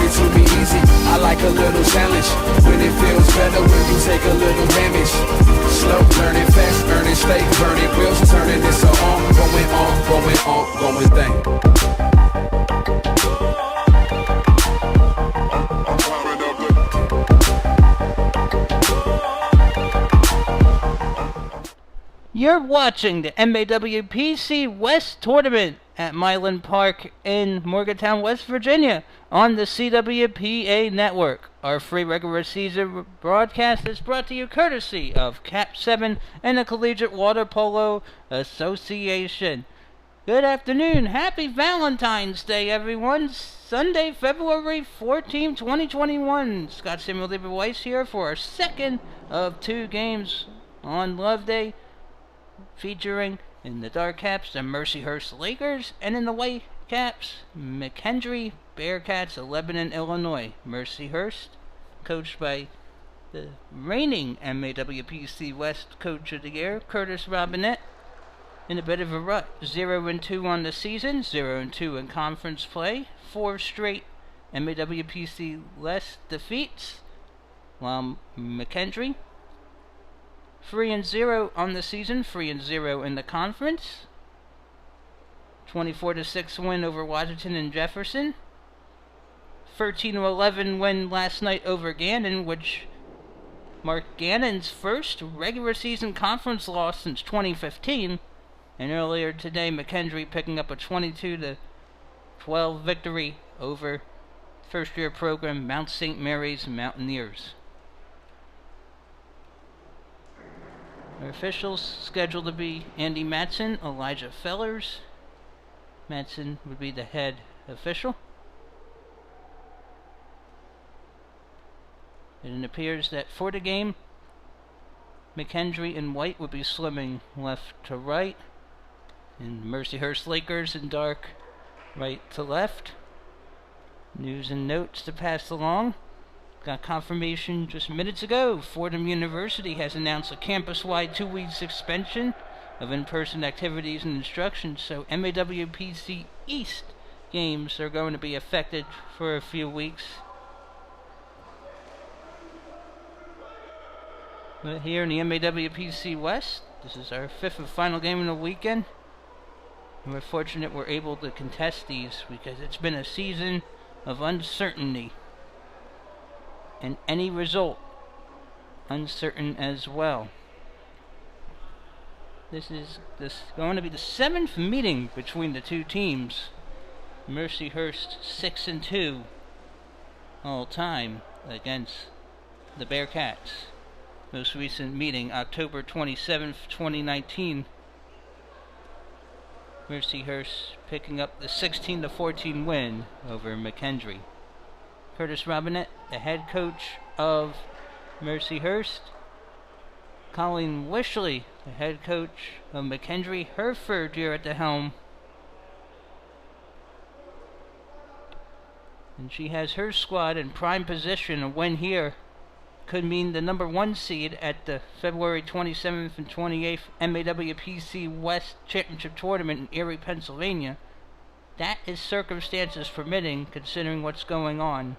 it to me easy. I like a little challenge. When it feels better when you take a little damage. Slow, learning fast, earning stay, burning wheels, turning this on, going thing. You're watching the MAWPC West Tournament at Mylan Park in Morgantown, West Virginia on the CWPA network. Our free regular season broadcast is brought to you courtesy of Cap 7 and the Collegiate Water Polo Association. Good afternoon. Happy Valentine's Day, everyone. Sunday, February 14, 2021. Scott Samuel David Weiss here for our second of two games on Love Day, featuring in the dark caps the Mercyhurst Lakers and in the white caps McKendree Bearcats of Lebanon, Illinois. Mercyhurst, coached by the reigning MAWPC West Coach of the Year, Curtis Robinette, in a bit of a rut. 0-2 on the season, 0-2 in conference play, 4 straight MAWPC West defeats, while McKendree 3-0 on the season, 3-0 in the conference. 24-6 win over Washington and Jefferson. 13-11 win last night over Gannon, which marked Gannon's first regular season conference loss since 2015. And earlier today, McKendree picking up a 22-12 victory over first-year program Mount St. Mary's Mountaineers. Our officials scheduled to be Andy Matson, Elijah Fellers. Matson would be the head official. And it appears that for the game, McKendree in white would be swimming left to right, and Mercyhurst Lakers in dark right to left. News and notes to pass along. Got confirmation just minutes ago. Fordham University has announced a campus-wide 2-week suspension of in-person activities and instruction, so MAWPC East games are going to be affected for a few weeks. But here in the MAWPC West, this is our 5th and final game of the weekend. And we're fortunate we're able to contest these because it's been a season of uncertainty. And any result uncertain as well. This is going to be the 7th meeting between the two teams. Mercyhurst 6-2 all time against the Bearcats. Most recent meeting October 27th, 2019. Mercyhurst picking up the 16-14 win over McKendree. Curtis Robinette, the head coach of Mercyhurst. Colleen Wishley, the head coach of McKendree, her third year at the helm. And she has her squad in prime position. A win here could mean the number 1 seed at the February 27th and 28th MAWPC West Championship Tournament in Erie, Pennsylvania. That is circumstances permitting, considering what's going on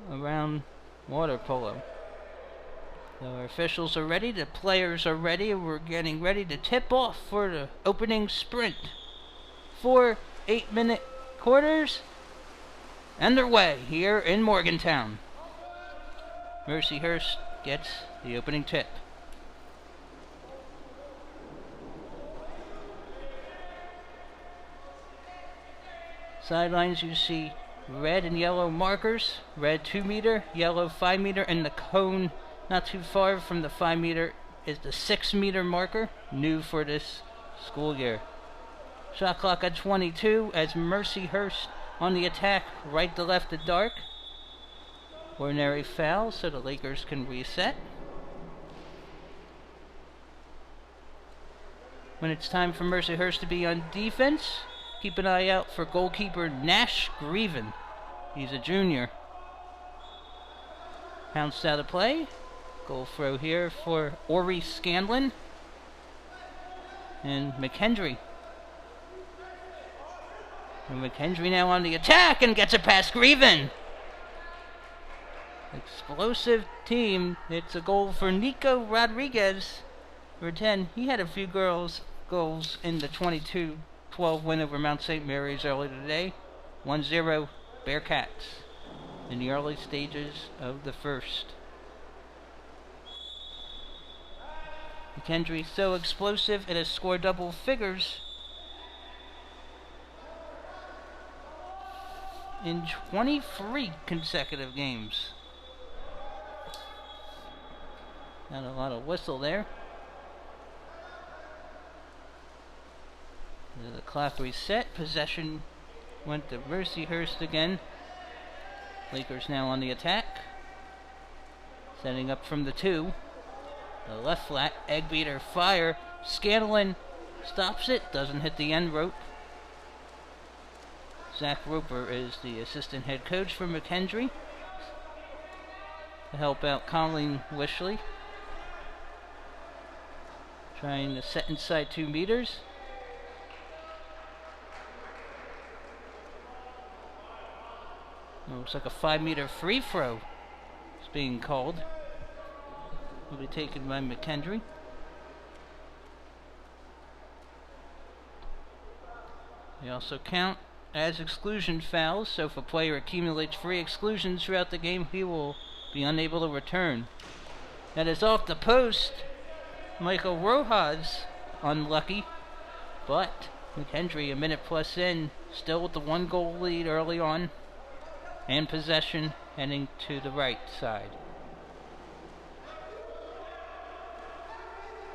around water polo. So our officials are ready, the players are ready, and we're getting ready to tip off for the opening sprint. 4 8-minute quarters underway here in Morgantown. Mercyhurst gets the opening tip. Sidelines, you see red and yellow markers. Red 2 meter, yellow 5 meter, and the cone not too far from the 5 meter is the 6 meter marker, new for this school year. Shot clock at 22 as Mercyhurst on the attack, right to left to dark. Ordinary foul, so the Lakers can reset. When it's time for Mercyhurst to be on defense, keep an eye out for goalkeeper Nash Grieven. He's a junior. Pounced out of play. Goal throw here for Ori Scanlon and McKendree. And McKendree now on the attack and gets it past Grieven. Explosive team. It's a goal for Nico Rodriguez for 10. He had a few goals in the 22-12 win over Mount St. Mary's earlier today. 1-0 Bearcats in the early stages of the first. McKendree so explosive it has scored double figures in 23 consecutive games. Not a lot of whistle there. The clock reset. Possession went to Mercyhurst again. Lakers now on the attack. Setting up from the 2. The left flat, egg beater, fire. Scanlon stops it, doesn't hit the end rope. Zach Roper is the assistant head coach for McKendree to help out Colleen Wishley. Trying to set inside 2 meters. Looks like a 5-meter free throw is being called. Will be taken by McKendree. They also count as exclusion fouls, so if a player accumulates 3 exclusions throughout the game, he will be unable to return. That is off the post. Michael Rojas unlucky, but McKendree a minute plus in, still with the 1-goal lead early on, and possession heading to the right side.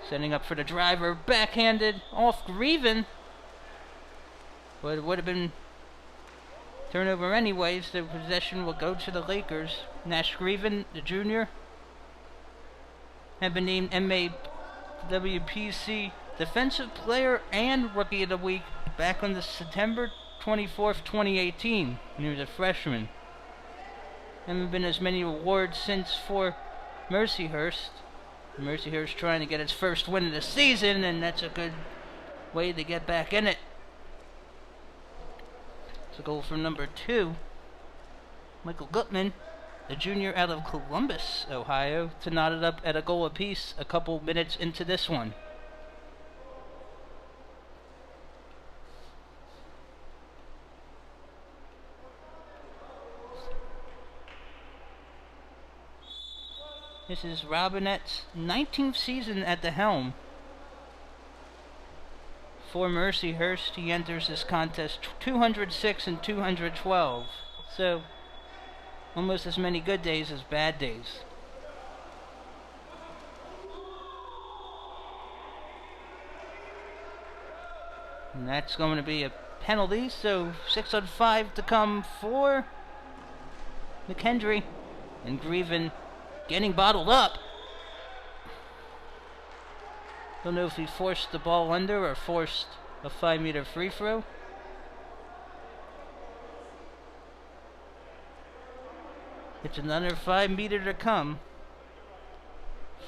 Setting up for the driver, backhanded, off Grieven. But it would have been turnover anyways. The possession will go to the Lakers. Nash Grieven, the junior, have been named MAWPC Defensive Player and Rookie of the Week back on the September 24th, 2018. He was a freshman. Haven't been as many awards since for Mercyhurst. Mercyhurst trying to get its first win of the season, and that's a good way to get back in it. It's a goal for number 2, Michael Gutman, the junior out of Columbus, Ohio, to knot it up at a goal apiece a couple minutes into this one. This is Robinette's 19th season at the helm. For Mercyhurst, he enters this contest 206 and 212. So, almost as many good days as bad days. And that's going to be a penalty, so 6 on 5 to come for McKendree. And Grieven getting bottled up. Don't know if he forced the ball under or forced a 5-meter free throw. It's another 5-meter to come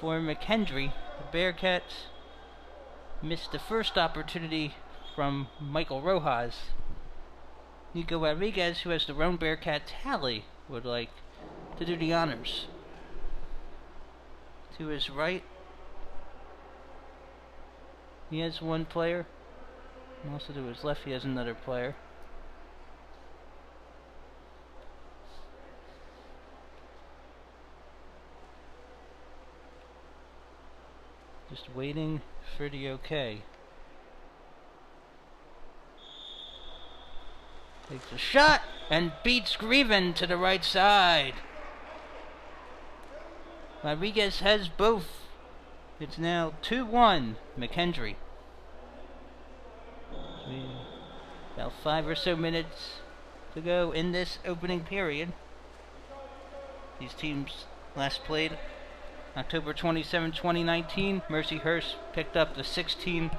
for McKendree. The Bearcats missed the first opportunity from Michael Rojas. Nico Rodriguez, who has the Roan Bearcat tally, would like to do the honors. To his right, he has one player, and also to his left he has another player. Just waiting for the okay. Takes a shot and beats Grieven to the right side. Rodriguez has both. It's now 2-1 McKendree. About 5 or so minutes to go in this opening period. These teams last played October 27, 2019. Mercyhurst picked up the 16-14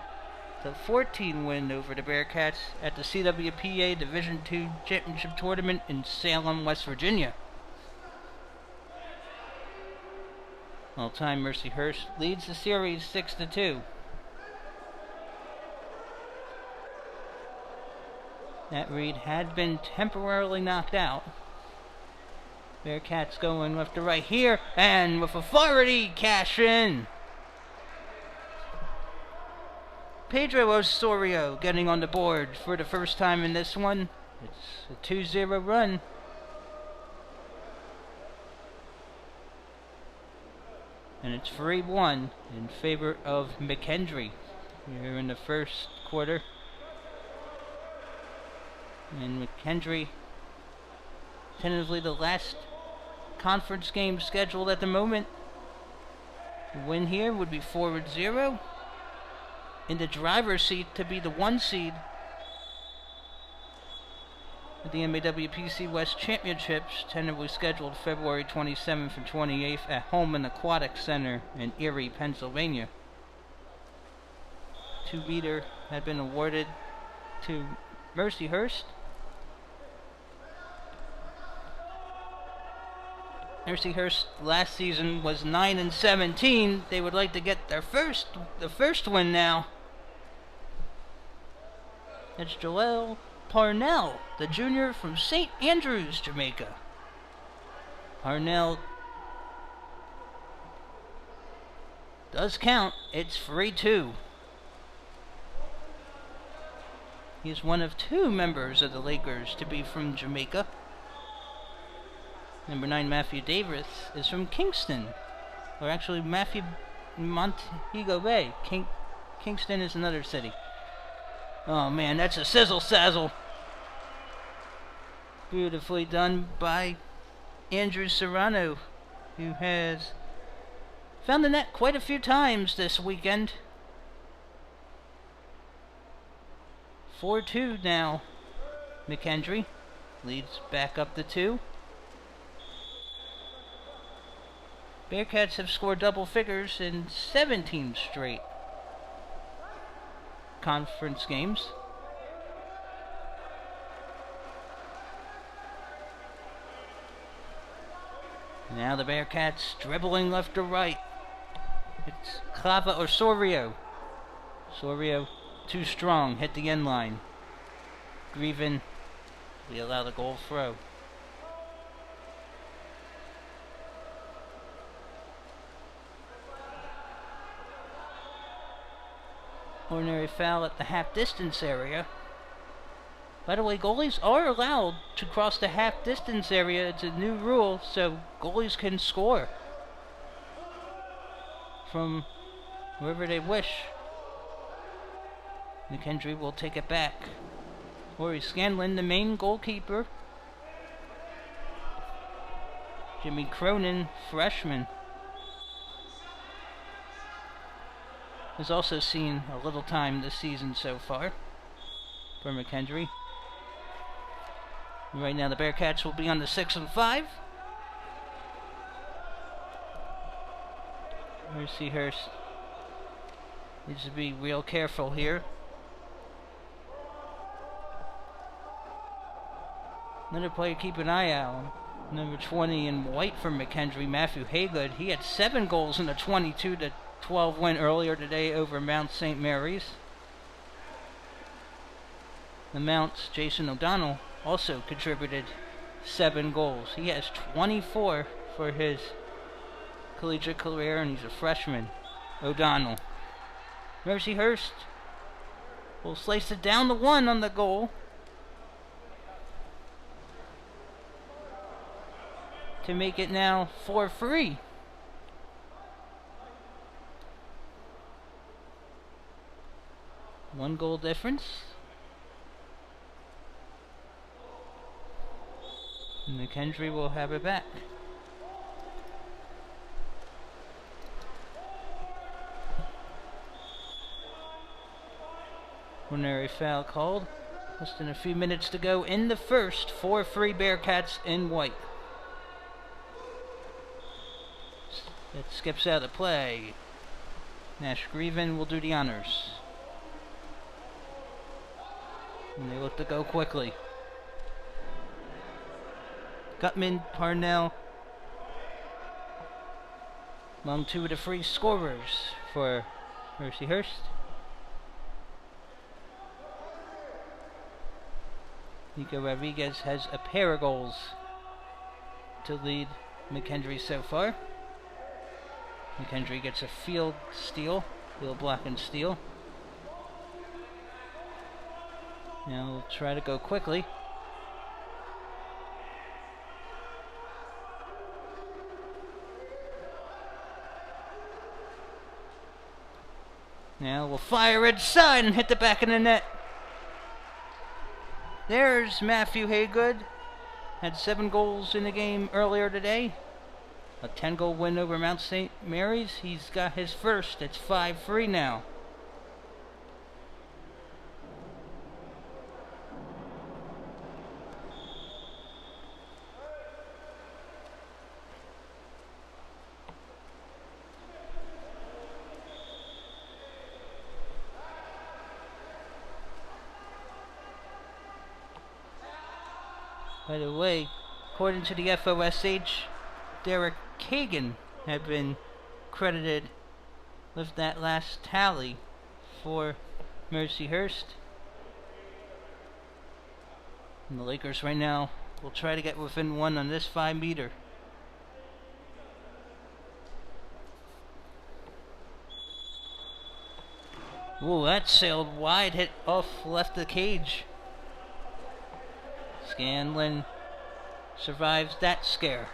win over the Bearcats at the CWPA Division II Championship Tournament in Salem, West Virginia. All-time Mercyhurst leads the series 6-2. That read had been temporarily knocked out. Bearcats going left to right here, and with authority, cash in. Pedro Osorio getting on the board for the first time in this one. It's a 2-0 run. And it's 3-1 in favor of McKendree here in the first quarter. And McKendree, tentatively the last conference game scheduled at the moment. The win here would be 4-0. In the driver's seat to be the 1 seed at the MAWPC West Championships, tentatively scheduled February 27th and 28th at home in Aquatic Center in Erie, Pennsylvania. 2-meter had been awarded to Mercyhurst. Mercyhurst last season was 9-17. They would like to get the first win now. It's Joel Parnell, the junior from St. Andrews, Jamaica. Parnell does count. It's 3-2. He is one of 2 members of the Lakers to be from Jamaica. Number 9, Matthew Davis, is from Kingston. Or actually, Matthew Montego Bay. Kingston is another city. Oh man, that's a sizzle-sazzle. Beautifully done by Andrew Serrano, who has found the net quite a few times this weekend. 4-2 now. McKendree leads back up to 2. Bearcats have scored double figures in 17 straight conference games. Now the Bearcats dribbling left to right. It's Clava Osorio. Osorio too strong, hit the end line. Grieven, we allow the goal throw. Ordinary foul at the half-distance area. By the way, goalies are allowed to cross the half-distance area. It's a new rule, so goalies can score from wherever they wish. McKendree will take it back. Corey Scanlon, the main goalkeeper. Jimmy Cronin, freshman, has also seen a little time this season so far for McKendree. Right now the Bearcats will be on the 6-5. Mercyhurst needs to be real careful here. Another player to keep an eye out. Number 20 in white for McKendree, Matthew Haygood. He had 7 goals in a 22-12 win earlier today over Mount St. Mary's. The Mount's Jason O'Donnell also contributed 7 goals. He has 24 for his collegiate career, and he's a freshman. O'Donnell. Mercyhurst will slice it down to 1 on the goal to make it now 4-3. One goal difference. And McKendree will have it back. Ordinary foul called. Less than a few minutes to go in the first. 4-3 Bearcats in white. That skips out of play. Nash Grieven will do the honors. And they look to go quickly. Gutman, Parnell, among 2 of the free scorers for Mercyhurst. Nico Rodriguez has a pair of goals to lead McKendree so far. McKendree gets a field block and steal. Now we'll try to go quickly. Now we'll fire inside and hit the back of the net. There's Matthew Haygood. Had 7 goals in the game earlier today. A 10-goal win over Mount St. Mary's. He's got his first. It's 5-3 now. By the way, according to the FOSH, Derek Kagan had been credited with that last tally for Mercyhurst. And the Lakers right now will try to get within 1 on this 5-meter. Ooh, that sailed wide, hit off left of the cage. Scanlon survives that scare.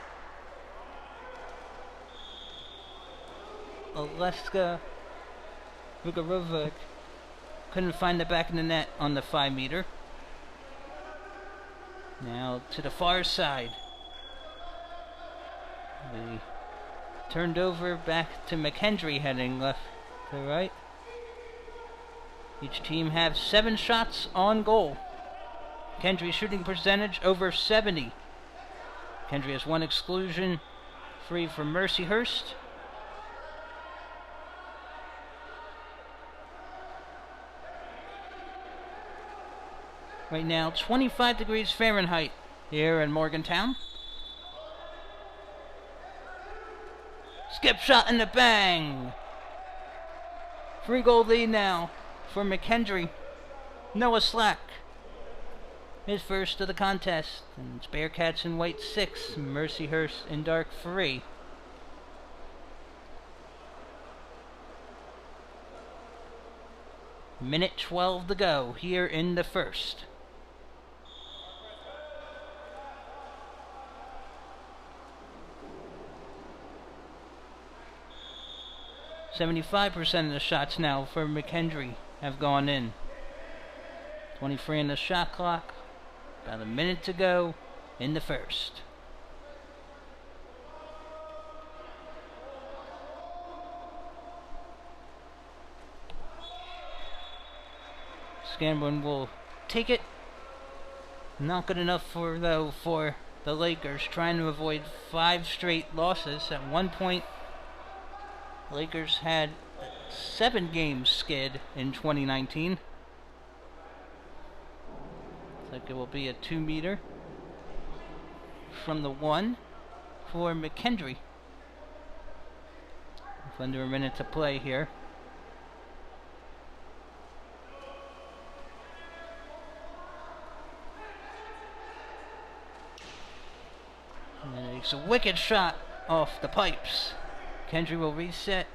Aleska Vugarovic couldn't find the back of the net on the 5-meter. Now to the far side. We turned over back to McKendree, heading left to right. Each team have 7 shots on goal. McKendree shooting percentage over 70. McKendree has 1 exclusion, 3 for Mercyhurst. Right now, 25 degrees Fahrenheit here in Morgantown. Skip shot and a bang! 3-goal lead now for McKendree. Noah Slack, his first of the contest. And it's Bearcats in white 6, Mercyhurst in dark 3. Minute 12 to go here in the first. %75% of the shots now for McKendree have gone in. 23 in the shot clock. About a minute to go in the first. Scanlon will take it. Not good enough for the Lakers, trying to avoid 5 straight losses. At one point, the Lakers had 7 games skid in 2019. Looks like it will be a 2-meter from the 1 for McKendree. With under a minute to play here. And it's a wicked shot off the pipes. McKendree will reset.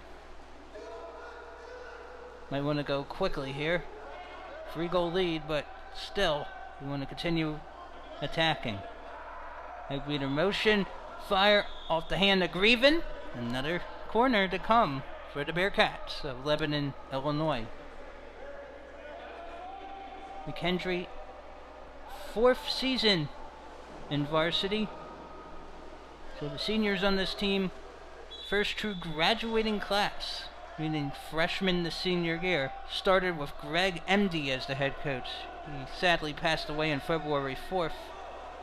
Might want to go quickly here. 3-goal lead, but still, we want to continue attacking. Leader motion, fire off the hand of Grieven. Another corner to come for the Bearcats of Lebanon, Illinois. McKendree, 4th season in varsity. So the seniors on this team, first true graduating class, meaning freshman to senior year, started with Greg Emdy as the head coach. He sadly passed away on February 4th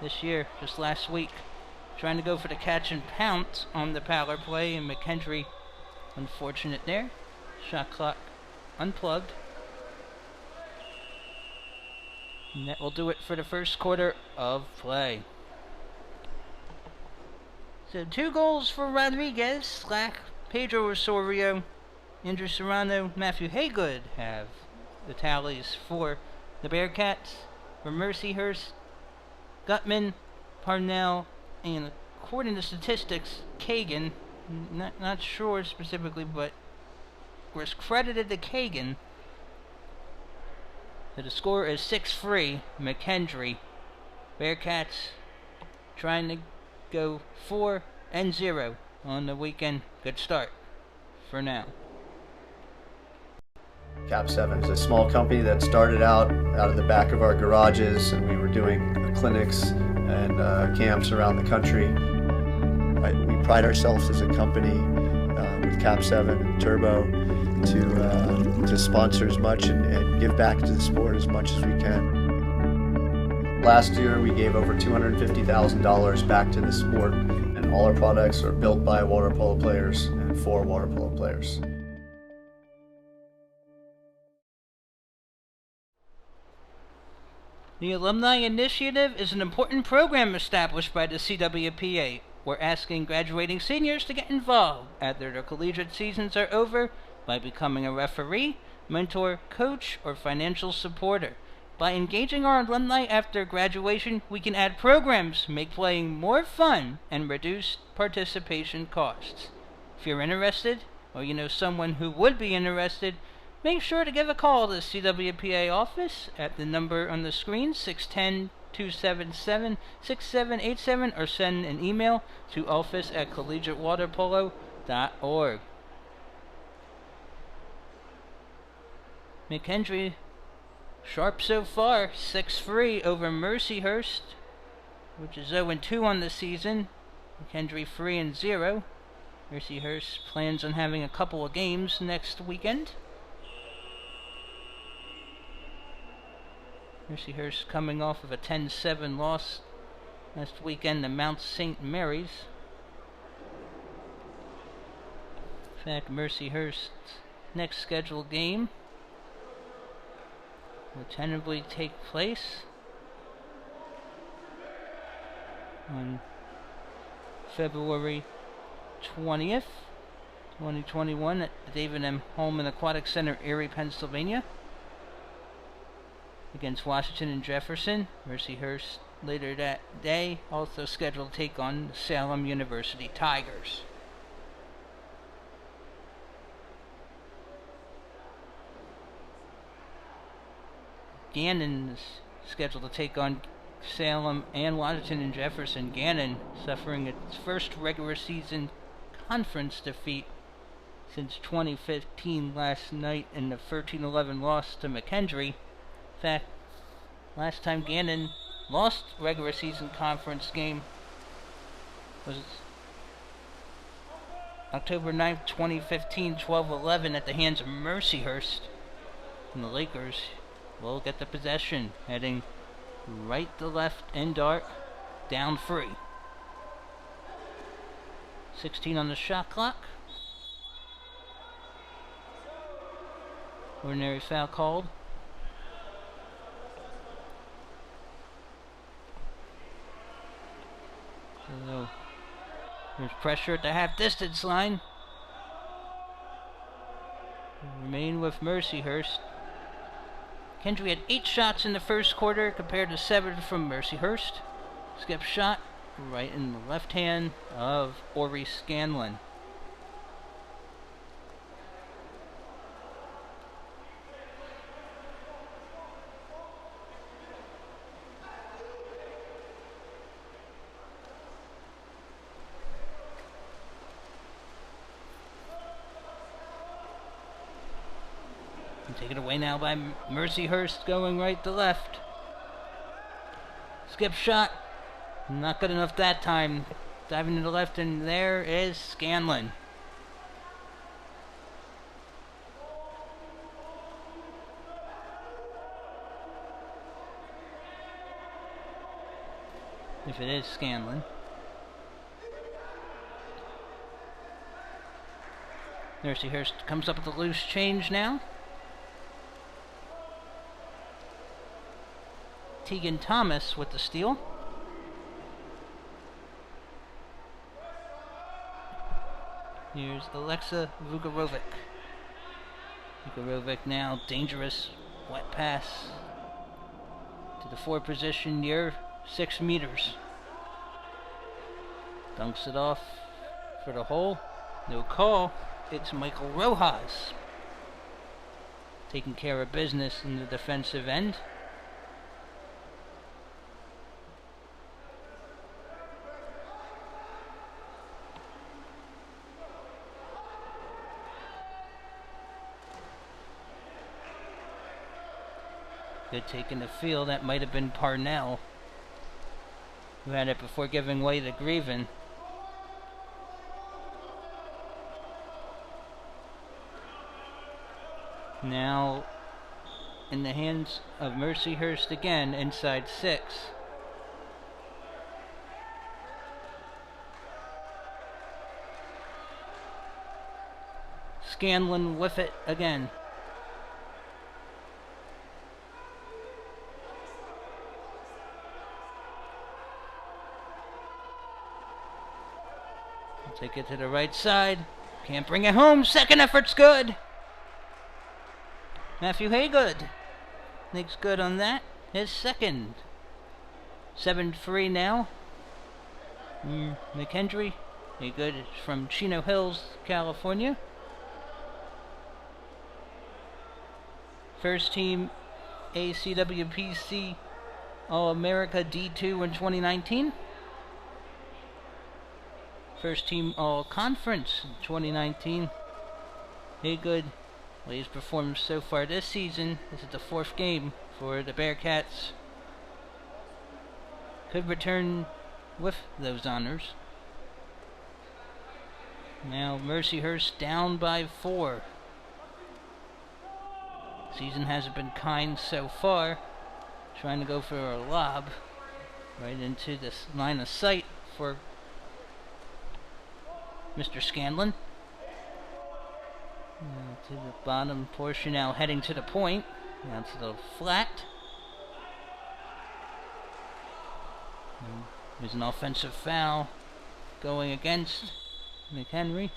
this year, just last week. Trying to go for the catch and pounce on the power play, and McKendree, unfortunate there. Shot clock unplugged. And that will do it for the first quarter of play. So 2 goals for Rodriguez, Slack, Pedro Osorio, Andrew Serrano, Matthew Haygood have the tallies for the Bearcats. For Mercyhurst, Gutman, Parnell, and according to statistics, Kagan, not sure specifically, but was credited to Kagan. So the score is 6-3, McKendree. Bearcats trying to go 4-0 on the weekend. Good start for now. Cap 7 is a small company that started out of the back of our garages, and we were doing clinics and camps around the country. We pride ourselves as a company with Cap 7 and Turbo to sponsor as much and give back to the sport as much as we can. Last year we gave over $250,000 back to the sport, and all our products are built by water polo players and for water polo players. The Alumni Initiative is an important program established by the CWPA. We're asking graduating seniors to get involved after their collegiate seasons are over by becoming a referee, mentor, coach, or financial supporter. By engaging our alumni after graduation, we can add programs, make playing more fun, and reduce participation costs. If you're interested, or you know someone who would be interested, make sure to give a call to the CWPA office at the number on the screen, 610-277-6787, or send an email to office@collegiatewaterpolo.org. McKendree sharp so far, 6-3 over Mercyhurst, which is 0-2 on the season. McKendree 3-0. Mercyhurst plans on having a couple of games next weekend. Mercyhurst coming off of a 10-7 loss last weekend to Mount St. Mary's. In fact, Mercyhurst's next scheduled game will tentatively take place on February 20th, 2021 at the David M. Holman Aquatic Center, Erie, Pennsylvania, against Washington and Jefferson. Mercyhurst later that day also scheduled to take on Salem University Tigers. Gannon is scheduled to take on Salem and Washington and Jefferson. Gannon suffering its first regular season conference defeat since 2015 last night in the 13-11 loss to McKendree. In fact, last time Gannon lost regular season conference game was October 9th, 2015, 12-11 at the hands of Mercyhurst. And the Lakers will get the possession, heading right to left in dark, down 3. 16 on the shot clock. Ordinary foul called. So there's pressure at the half-distance line. Remain with Mercyhurst. McKendree had 8 shots in the first quarter compared to 7 from Mercyhurst. Skip shot right in the left hand of Ori Scanlon. Taken away now by Mercyhurst, going right to left. Skip shot. Not good enough that time. Diving to the left, and there is Scanlon. If it is Scanlon. Mercyhurst comes up with a loose change now. Tegan Thomas with the steal. Here's Alexa Vukarovic. Vukarovic now, dangerous wet pass to the 4 position near 6 meters. Dunks it off for the hole. No call. It's Michael Rojas taking care of business in the defensive end. Good take in the field. That might have been Parnell who had it before giving way to Grieven. Now in the hands of Mercyhurst again, inside 6. Scanlon with it again. Take it to the right side. Can't bring it home. Second effort's good. Matthew Haygood makes good on that. His second. 7-3 now. McKendree. Haygood is from Chino Hills, California. First team ACWPC All-America D2 in 2019. First team All-Conference in 2019. Haygood, well, he's performed so far this season. This is the 4th game for the Bearcats. Could return with those honors. Now Mercyhurst down by 4. Season hasn't been kind so far. Trying to go for a lob right into this line of sight for Mr. Scanlon. To the bottom portion now, heading to the point. Now to the flat. There's an offensive foul going against McKendree.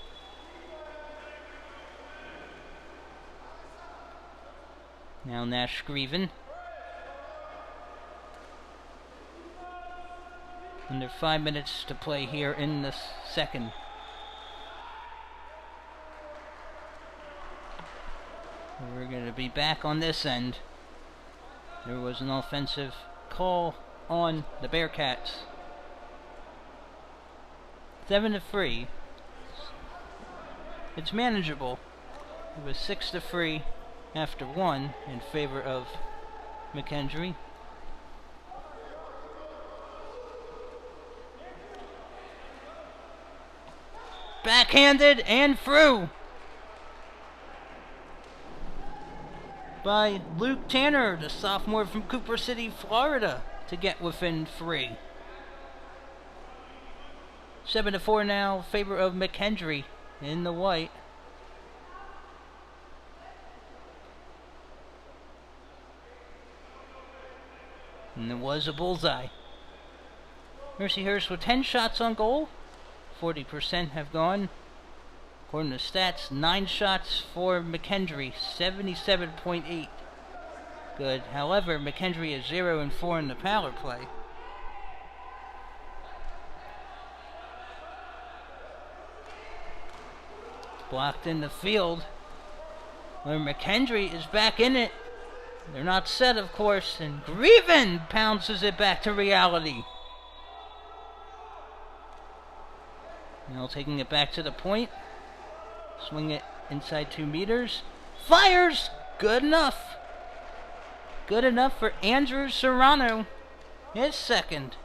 Now Nash Grieven. Under 5 minutes to play here in the second. We're going to be back on this end. There was an offensive call on the Bearcats. 7-3. It's manageable. It was 6-3 after 1 in favor of McKendree. Backhanded and through by Luke Tanner, the sophomore from Cooper City, Florida, to get within 3. 7-4 now, favor of McKendree in the white. And it was a bullseye. Mercyhurst with 10 shots on goal. 40% have gone. According to stats, 9 shots for McKendree, 77.8. Good. However, McKendree is 0-4 in the power play. Blocked in the field. Where McKendree is back in it. They're not set, of course, and Grieven pounces it back to reality. Now taking it back to the point. Swing it inside 2 meters. Fires! Good enough. Good enough for Andrew Serrano. His second.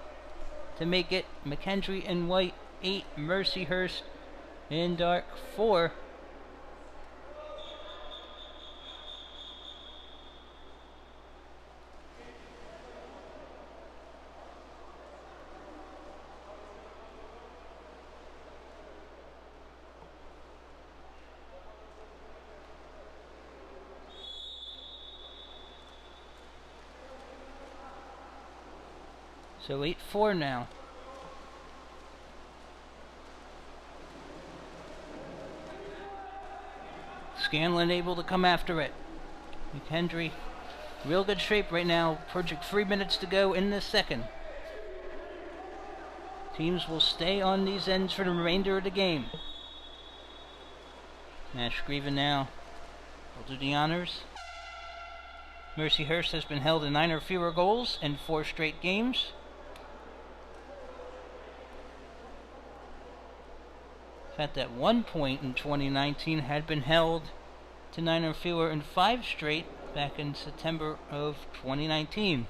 To make it McKendree in white 8, Mercyhurst in dark 4. So 8-4 now. Scanlon able to come after it. McKendree, real good shape right now. Project 3 minutes to go in the second. Teams will stay on these ends for the remainder of the game. Nash Grieven now will do the honors. Mercyhurst has been held in 9 or fewer goals in 4 straight games. In fact, at one point in 2019 had been held to 9 or fewer in 5 straight back in September of 2019.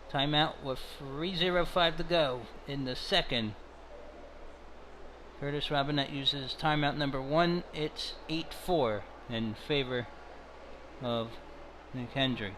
Timeout with 3:05 to go in the second. Curtis Robinette uses timeout number 1. It's 8-4 in favor of McKendree.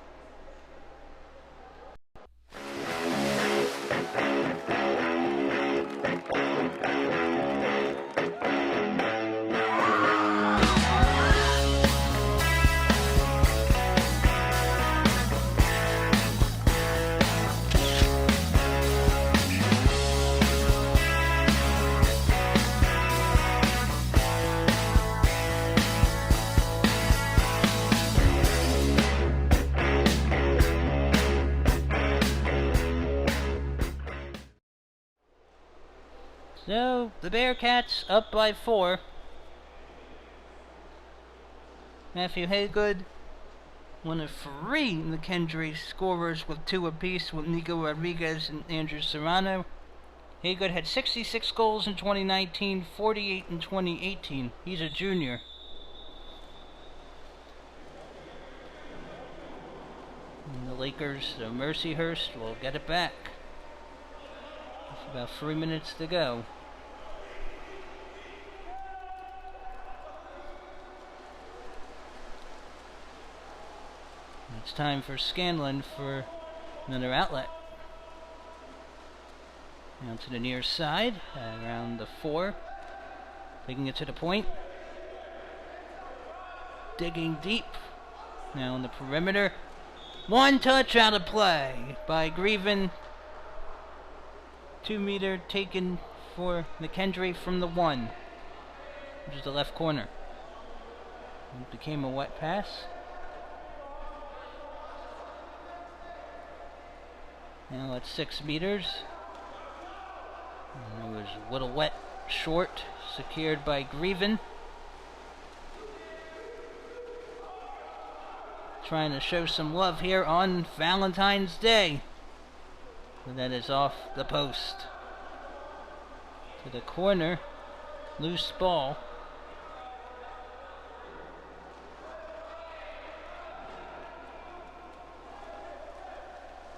So, the Bearcats up by 4. Matthew Haygood, one of 3 McKendree scorers with 2 apiece with Nico Rodriguez and Andrew Serrano. Haygood had 66 goals in 2019, 48 in 2018. He's a junior. And the Lakers of Mercyhurst will get it back. With about 3 minutes to go. It's time for Scanlon for another outlet. Now to the near side, around the 4. Taking it to the point. Digging deep. Now on the perimeter. 1 touch out of play by Grieven. 2 meter taken for McKendree from the 1, which is the left corner. It became a wet pass. Now at 6 meters. And it was a little wet short, secured by Grieven. Trying to show some love here on Valentine's Day. But that is off the post. To the corner. Loose ball.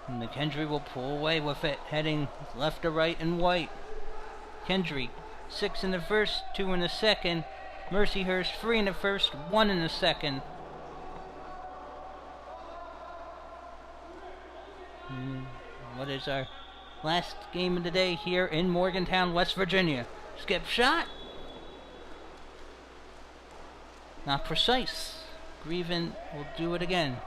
And McKendree will pull away with it, heading left to right and white. McKendree, 6 in the first, 2 in the second. Mercyhurst, 3 in the first, 1 in the second. What is our last game of the day here in Morgantown, West Virginia? Skip shot. Not precise. Grieven will do it again.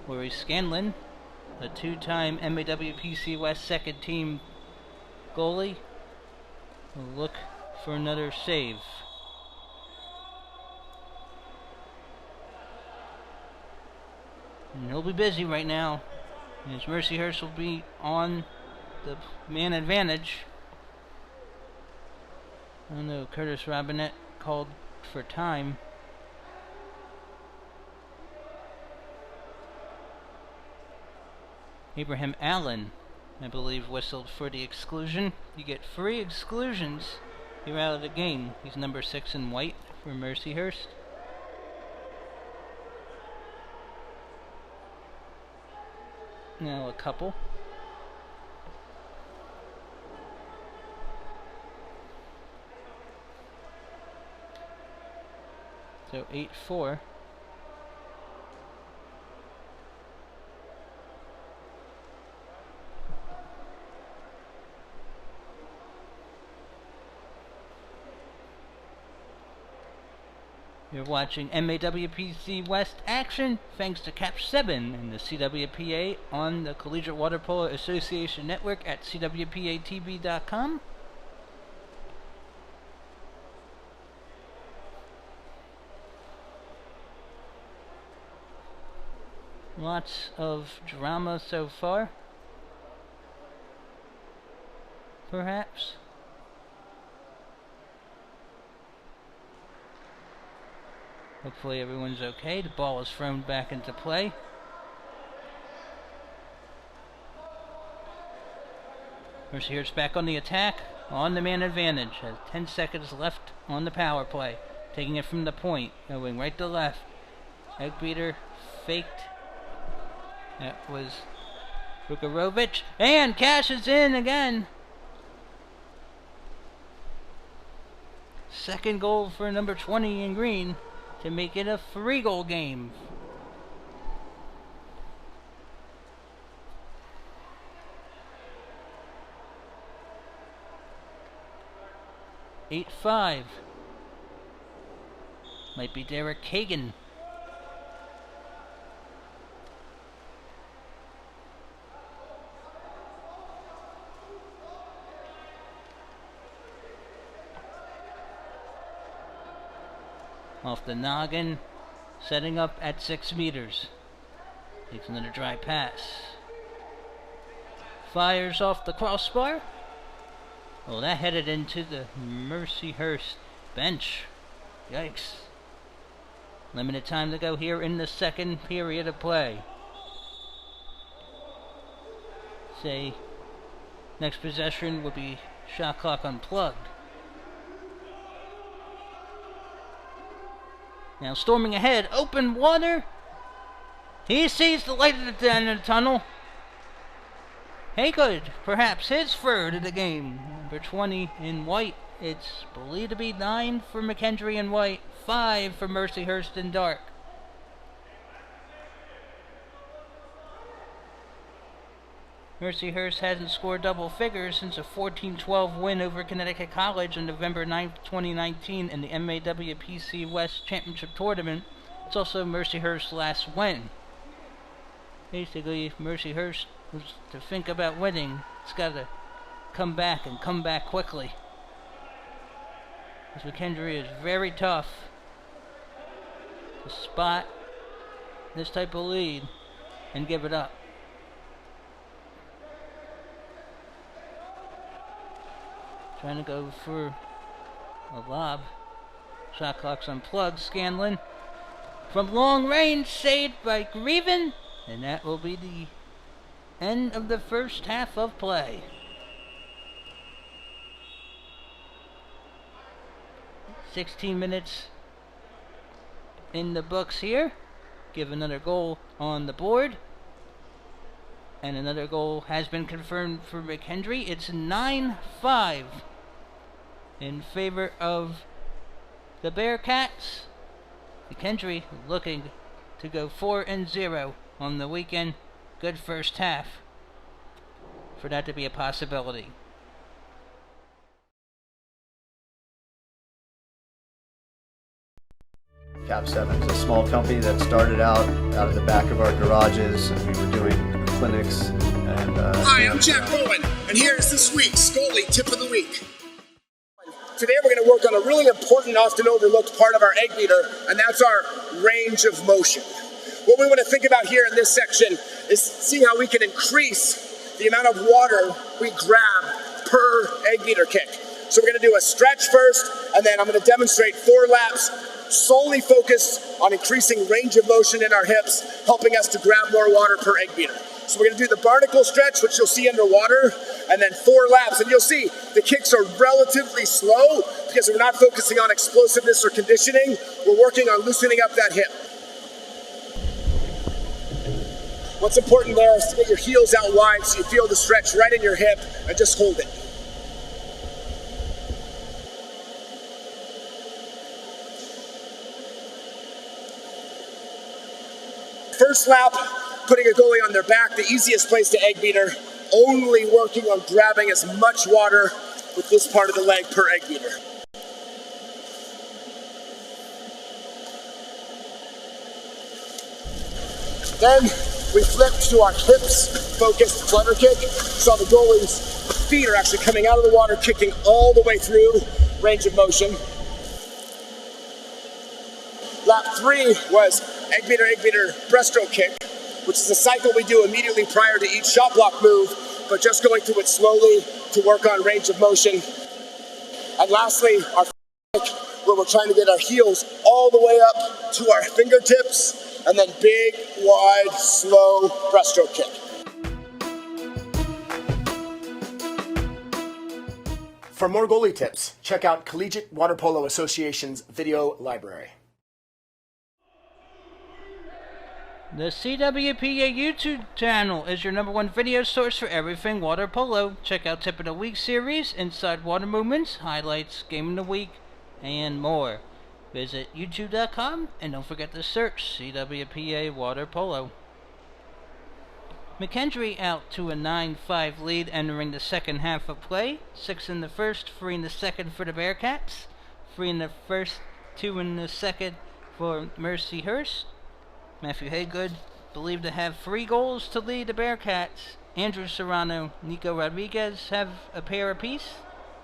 Corey Scanlon, a 2-time MAWPC West second team goalie, will look for another save. And he'll be busy right now, as Mercyhurst will be on the man advantage. I don't know, Curtis Robinette called for time. Abraham Allen, I believe, whistled for the exclusion. You get 3 exclusions, you're out of the game. He's number 6 in white for Mercyhurst. Now a couple. So 8-4. You're watching MAWPC West action thanks to Cap 7 and the CWPA on the Collegiate Water Polo Association network at CWPATV.com. Lots of drama so far. Perhaps. Hopefully everyone's okay. The ball is thrown back into play. Mercyhurst back on the attack, on the man advantage. Has 10 seconds left on the power play. Taking it from the point, going right to left. Egg beater faked. That was Vukarovic, and cashes in again. Second goal for number 20 in green to make it a 3-goal game. (8-5). Might be Derek Kagan. Off the noggin, setting up at 6 meters. Takes another dry pass. Fires off the crossbar. Oh, that headed into the Mercyhurst bench. Yikes. Limited time to go here in the second period of play. Say, next possession will be shot clock unplugged. Now storming ahead, open water. He sees the light at the end of the tunnel. Haygood, perhaps his third of the game. Number 20 in white. It's believed to be 9 for McKendree in white, 5 for Mercyhurst in dark. Mercyhurst hasn't scored double figures since a 14-12 win over Connecticut College on November 9, 2019 in the MAWPC West Championship Tournament. It's also Mercyhurst's last win. Basically, if Mercyhurst was to think about winning, it's got to come back and come back quickly. Because McKendree is very tough to spot this type of lead and give it up. Trying to go for a lob. Shot clock's unplugged. Scanlon from long range, saved by Grieven, and that will be the end of the first half of play. (16 minutes in the books here. Give another goal on the board. And another goal has been confirmed for McKendree. It's 9-5 in favor of the Bearcats. McKendree looking to go 4-0 on the weekend. Good first half for that to be a possibility. Cap 7 is a small company that started out of the back of our garages, and we were doing clinics and Hi, I'm Jack Bowen, and here's this week's goalie tip of the week. Today we're going to work on a really important, often overlooked part of our egg beater, and that's our range of motion. What we want to think about here in this section is see how we can increase the amount of water we grab per egg beater kick. So we're going to do a stretch first, and then I'm going to demonstrate 4 laps solely focused on increasing range of motion in our hips, helping us to grab more water per egg beater. So we're going to do the barnacle stretch, which you'll see underwater, and then 4 laps. And you'll see the kicks are relatively slow because we're not focusing on explosiveness or conditioning. We're working on loosening up that hip. What's important there is to get your heels out wide so you feel the stretch right in your hip and just hold it. First lap, putting a goalie on their back, the easiest place to egg beater, only working on grabbing as much water with this part of the leg per egg beater. Then we flip to our hips focused flutter kick. So the goalie's feet are actually coming out of the water, kicking all the way through range of motion. Lap 3 was egg beater, breaststroke kick. which is a cycle we do immediately prior to each shot block move, but just going through it slowly to work on range of motion. And lastly, our where we're trying to get our heels all the way up to our fingertips, and then big, wide, slow breaststroke kick. For more goalie tips, check out Collegiate Water Polo Association's video library. The CWPA YouTube channel is your #1 video source for everything water polo. Check out Tip of the Week series, Inside Water Movements, highlights, Game of the Week, and more. Visit youtube.com and don't forget to search CWPA Water Polo. McKendree out to a 9-5 lead entering the second half of play. 6 in the first, 3 in the second for the Bearcats. 3 in the first, 2 in the second for Mercyhurst. Matthew Haygood believed to have 3 goals to lead the Bearcats. Andrew Serrano, Nico Rodriguez have a pair apiece.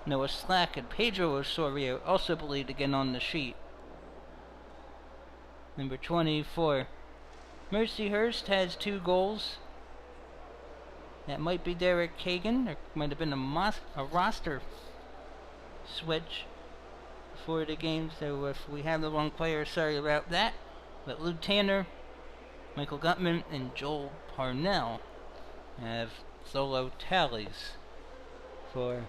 Noah Slack and Pedro Osorio also believed to get on the sheet. Number 24, Mercyhurst has 2 goals. That might be Derek Kagan, or might have been a roster switch for the game, so if we have the wrong player, sorry about that. But Luke Tanner, Michael Gutman, and Joel Parnell have solo tallies for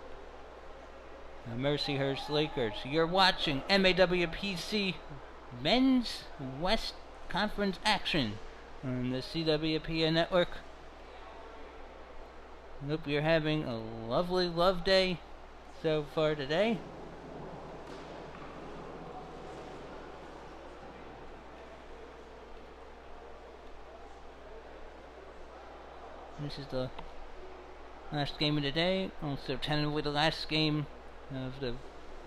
the Mercyhurst Lakers. You're watching MAWPC Men's West Conference action on the CWPA network. Hope you're having a lovely love day so far today. This is the last game of the day, also tentatively the last game of the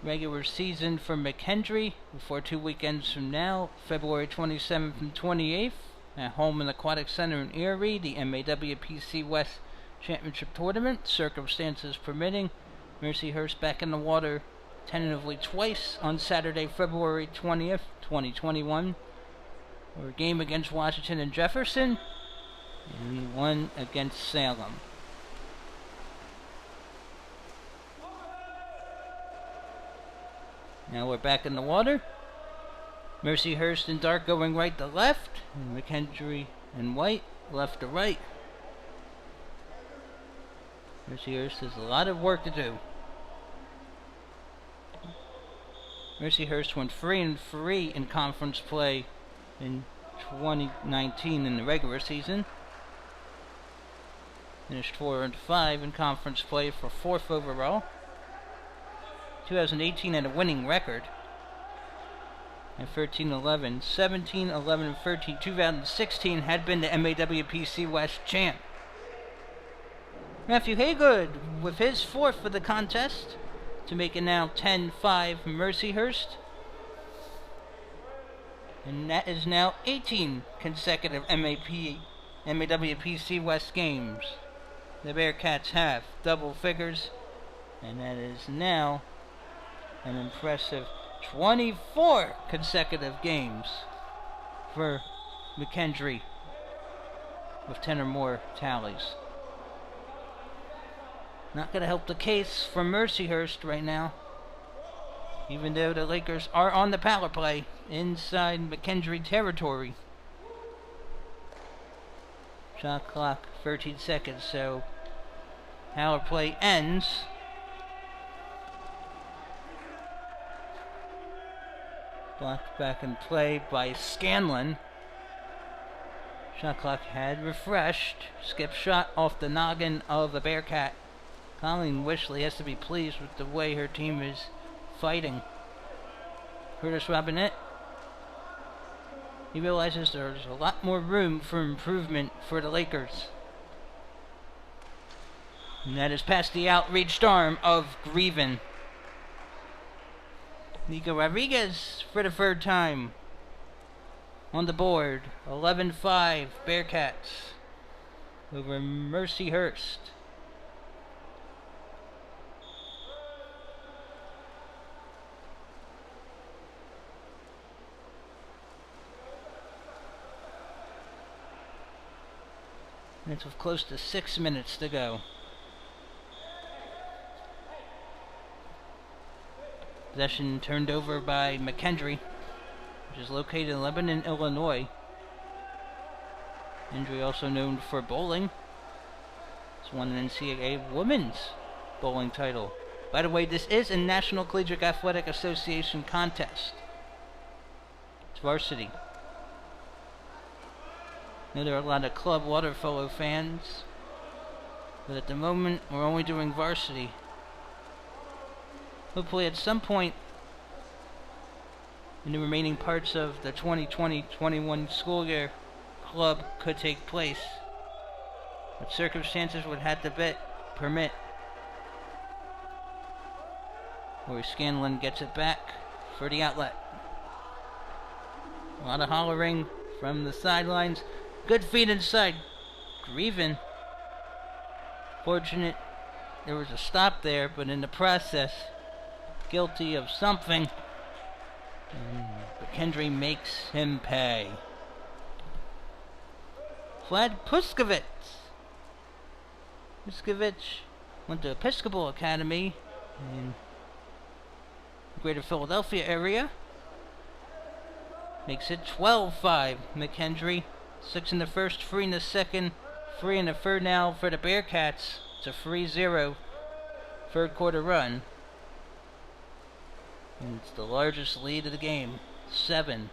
regular season for McKendree before 2 weekends from now, February 27th and 28th, at home in the Aquatic Center in Erie, the MAWPC West Championship Tournament, circumstances permitting. Mercyhurst back in the water tentatively twice on Saturday, February 20th, 2021, or a game against Washington and Jefferson, and one against Salem. Now we're back in the water. Mercyhurst in dark going right to left, and McKendree in white left to right. Mercyhurst has a lot of work to do. Mercyhurst went 3-3 in conference play in 2019 in the regular season. Finished 4-5 in conference play for 4th overall. 2018 had a winning record at 13-11, 17-11, 13. 2016 had been the MAWPC West champ. Matthew Haygood with his 4th for the contest to make it now 10-5 Mercyhurst. And that is now 18 consecutive MAWPC West games. The Bearcats have double figures, and that is now an impressive 24 consecutive games for McKendree with 10 or more tallies. Not going to help the case for Mercyhurst right now, even though the Lakers are on the power play inside McKendree territory. Shot clock 13 seconds, so power play ends. Blocked back in play by Scanlon. Shot clock had refreshed. Skip shot off the noggin of the Bearcat. Colleen Wishley has to be pleased with the way her team is fighting. Curtis Robinette. He realizes there's a lot more room for improvement for the Lakers. And that is past the outreached arm of Grieven. Nico Rodriguez for the 3rd time on the board. 11-5 Bearcats over Mercyhurst. And it's with close to 6 minutes to go. Possession turned over by McKendree, which is located in Lebanon, Illinois. McKendree also known for bowling. It's won an NCAA women's bowling title. By the way, this is a National Collegiate Athletic Association contest. It's varsity. I know there are a lot of club water polo fans, but at the moment we're only doing varsity. Hopefully at some point in the remaining parts of the 2020-21 school year, club could take place. But circumstances would have to permit. Where Scanlon gets it back for the outlet. A lot of hollering from the sidelines. Good feed inside. Grieven. Fortunate there was a stop there, but in the process, guilty of something. McKendree makes him pay. Vlad Puskovich. Puskovich went to Episcopal Academy in the Greater Philadelphia area. Makes it 12-5. McKendree. 6 in the first, 3 in the second, 3 in the third now for the Bearcats. It's a 3-0 third quarter run. And it's the largest lead of the game. 7.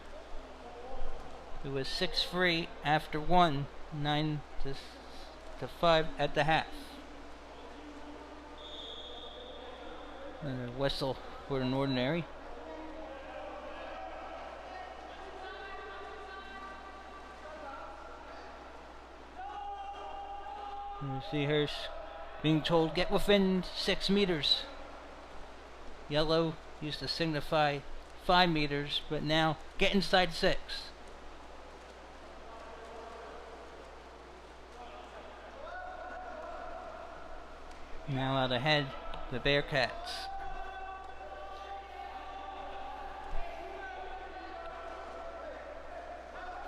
It was 6-3 after 1, 9 to 5 at the half. And a whistle for an ordinary. Mercyhurst being told get within 6 meters. Yellow used to signify 5 meters, but now get inside 6. Now out ahead, the Bearcats.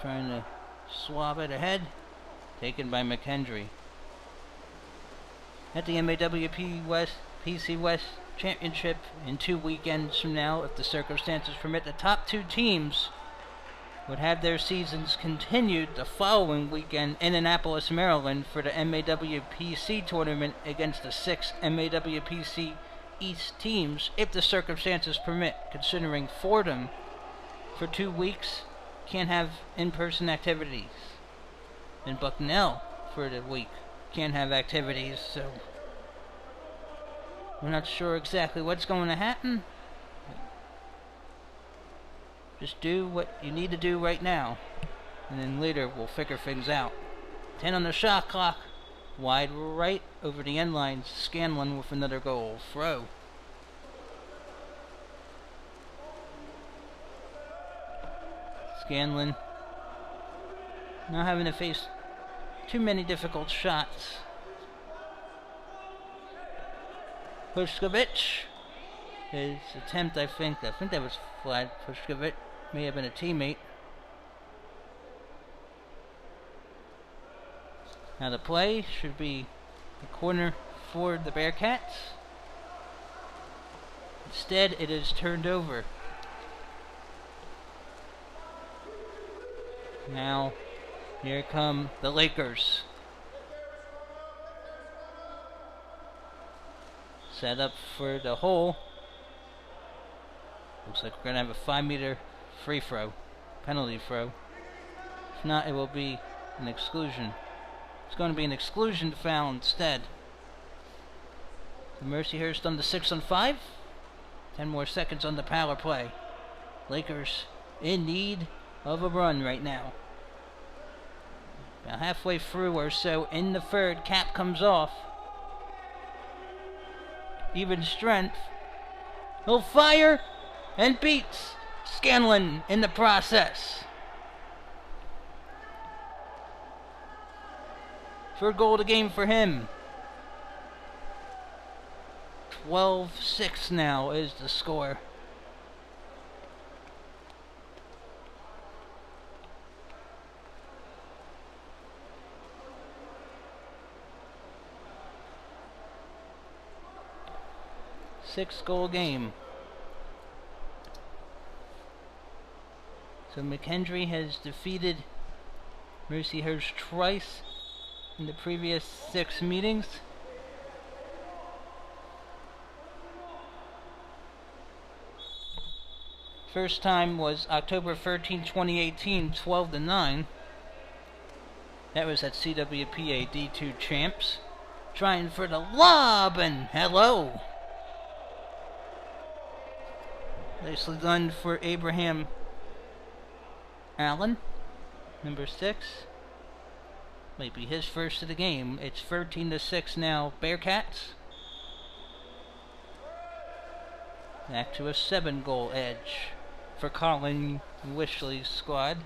Trying to swab it ahead. Taken by McKendree. At the MAWPC West Championship in 2 weekends from now, if the circumstances permit, the top 2 teams would have their seasons continued the following weekend in Annapolis, Maryland for the MAWPC tournament against the 6 MAWPC East teams, if the circumstances permit, considering Fordham for 2 weeks can't have in-person activities, and Bucknell for the week can't have activities, so we're not sure exactly what's going to happen. Just do what you need to do right now, and then later we'll figure things out. 10 on the shot clock. Wide right over the end line. Scanlon with another goal. Throw. Scanlon not having to face too many difficult shots. Puskovich. His attempt, I think that was Vlad Puskovich. May have been a teammate. Now the play should be a corner for the Bearcats. Instead, it is turned over. Now, here come the Lakers. Set up for the hole. Looks like we're going to have a 5-meter free throw. Penalty throw. If not, it will be an exclusion. It's going to be an exclusion foul instead. The Mercyhurst on the 6 on 5. 10 more seconds on the power play. Lakers in need of a run right now. About halfway through or so in the third, cap comes off. Even strength. He'll fire and beats Scanlon in the process. Third goal of the game for him. 12-6 now is the score. 6-goal game. So McKendree has defeated Mercyhurst twice in the previous 6 meetings. First time was October 13, 2018, 12-9. That was at CWPA D2 Champs. Trying for the lob, and hello! Nicely done for Abraham Allen, number 6. Might be his first of the game. It's 13-6 now, Bearcats. Back to a 7-goal edge for Colin Wishley's squad.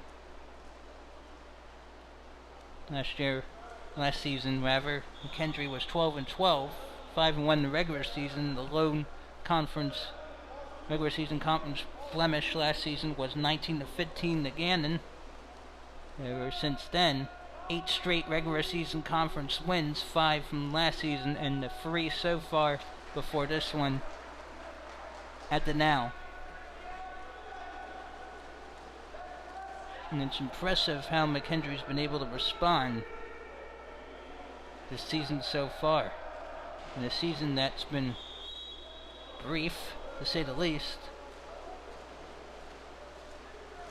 Last season, McKendree was 12-12, 5-1 in the regular season. The lone regular season conference blemish last season was 19-15 to Gannon. Ever since then, 8 straight regular season conference wins, 5 from last season, and the 3 so far before this one at the Now. And it's impressive how McKendree's been able to respond this season so far. In a season that's been brief, to say the least.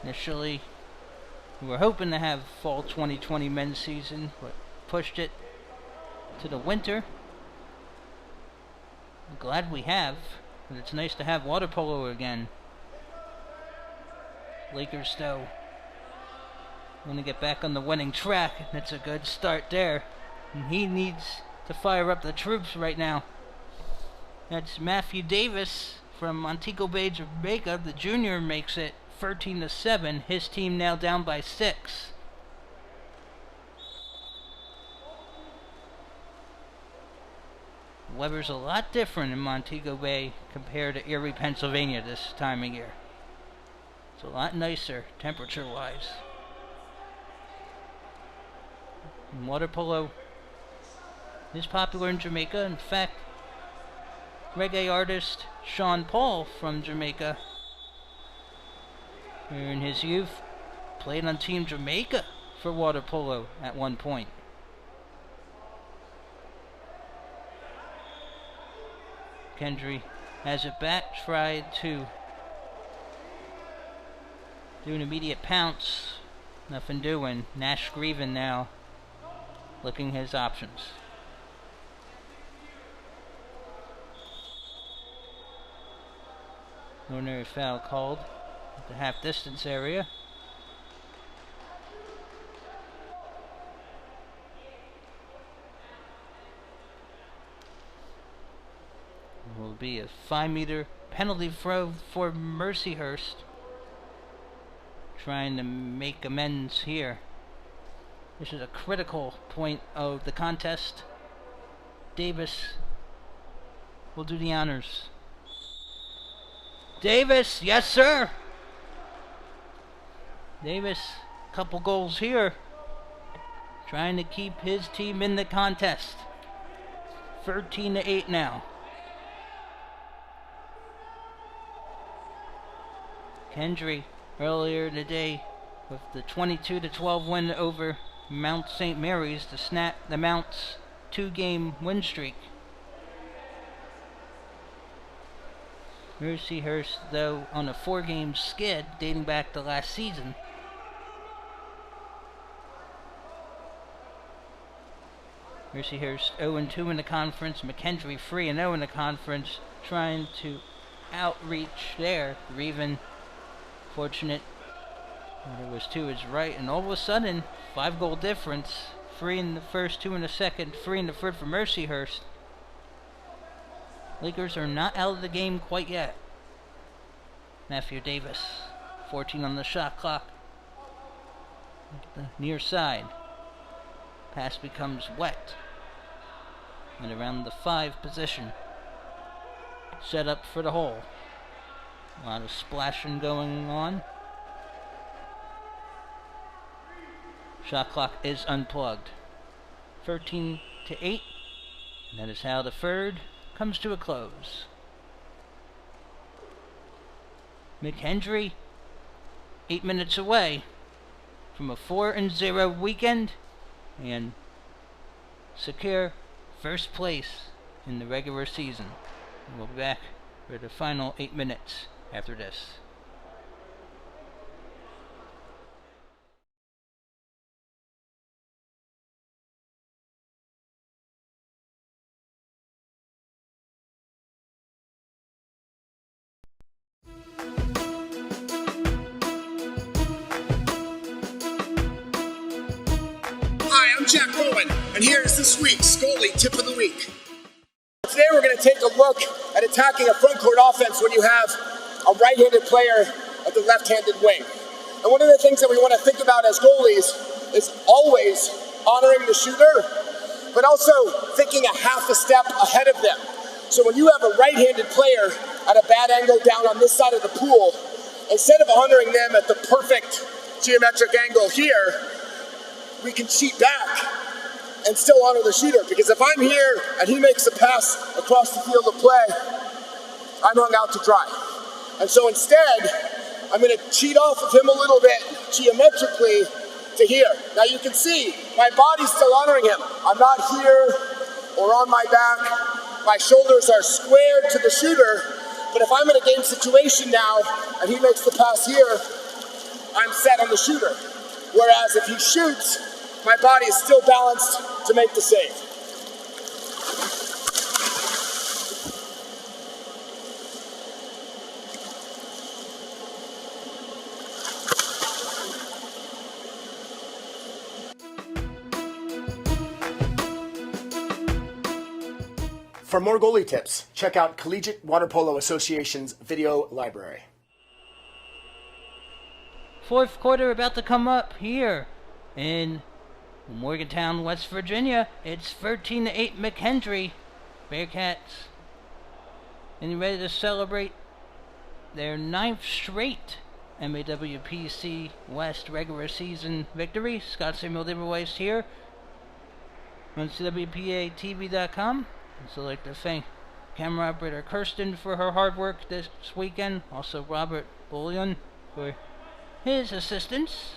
Initially, we were hoping to have fall 2020 men's season, but pushed it to the winter. I'm glad we have, but it's nice to have water polo again. Lakers, though, want to get back on the winning track, and it's a good start there. And he needs to fire up the troops right now. That's Matthew Davis from Montego Bay, Jamaica. The junior makes it 13-7. His team now down by 6. The weather's a lot different in Montego Bay compared to Erie, Pennsylvania this time of year. It's a lot nicer temperature-wise. And water polo is popular in Jamaica. In fact, reggae artist Sean Paul from Jamaica, in his youth, played on Team Jamaica for water polo at one point. McKendree has it back, tried to do an immediate pounce. Nothing doing. Nash Grieven now looking his options. Ordinary foul called at the half distance area. It will be a 5-meter penalty throw for Mercyhurst, trying to make amends here. This is a critical point of the contest. Davis will do the honors. Davis, yes sir! Davis, couple goals here. Trying to keep his team in the contest. 13-8 now. McKendree earlier today with the 22-12 win over Mount St. Mary's to snap the Mount's 2-game win streak. Mercyhurst, though, on a 4-game skid dating back to last season. Mercyhurst 0-2 in the conference. McKendree 3-0 in the conference, trying to outreach there. Even fortunate there was 2 is right, and all of a sudden 5-goal difference. 3 in the first, 2 in the second, 3 in the third for Mercyhurst. Lakers are not out of the game quite yet. Matthew Davis, 14 on the shot clock. The near side. Pass becomes wet. And around the 5 position. Set up for the hole. A lot of splashing going on. Shot clock is unplugged. 13-8. And that is how the third comes to a close. McKendree 8 minutes away from a 4-0 weekend and secure first place in the regular season. We'll be back for the final 8 minutes after this. Hi, I'm Jack Bowen, and here's this week's goalie tip of the week. Today we're going to take a look at attacking a front court offense when you have a right-handed player at the left-handed wing. And one of the things that we want to think about as goalies is always honoring the shooter, but also thinking a half a step ahead of them. So when you have a right-handed player at a bad angle down on this side of the pool, instead of honoring them at the perfect geometric angle here, we can cheat back and still honor the shooter. Because if I'm here and he makes a pass across the field of play, I'm hung out to dry. And so instead, I'm going to cheat off of him a little bit geometrically to here. Now you can see my body's still honoring him. I'm not here or on my back. My shoulders are squared to the shooter. But if I'm in a game situation now and he makes the pass here, I'm set on the shooter. Whereas if he shoots, my body is still balanced to make the save. For more goalie tips, check out Collegiate Water Polo Association's video library. Fourth quarter about to come up here in Morgantown, West Virginia. It's 13-8 McKendree Bearcats, and ready to celebrate their 9th straight MAWPC West regular season victory. Scott Samuel Diverweiss here on CWPA.tv.com. So I'd like to thank camera operator Kirsten for her hard work this weekend. Also Robert Bullion for his assistance.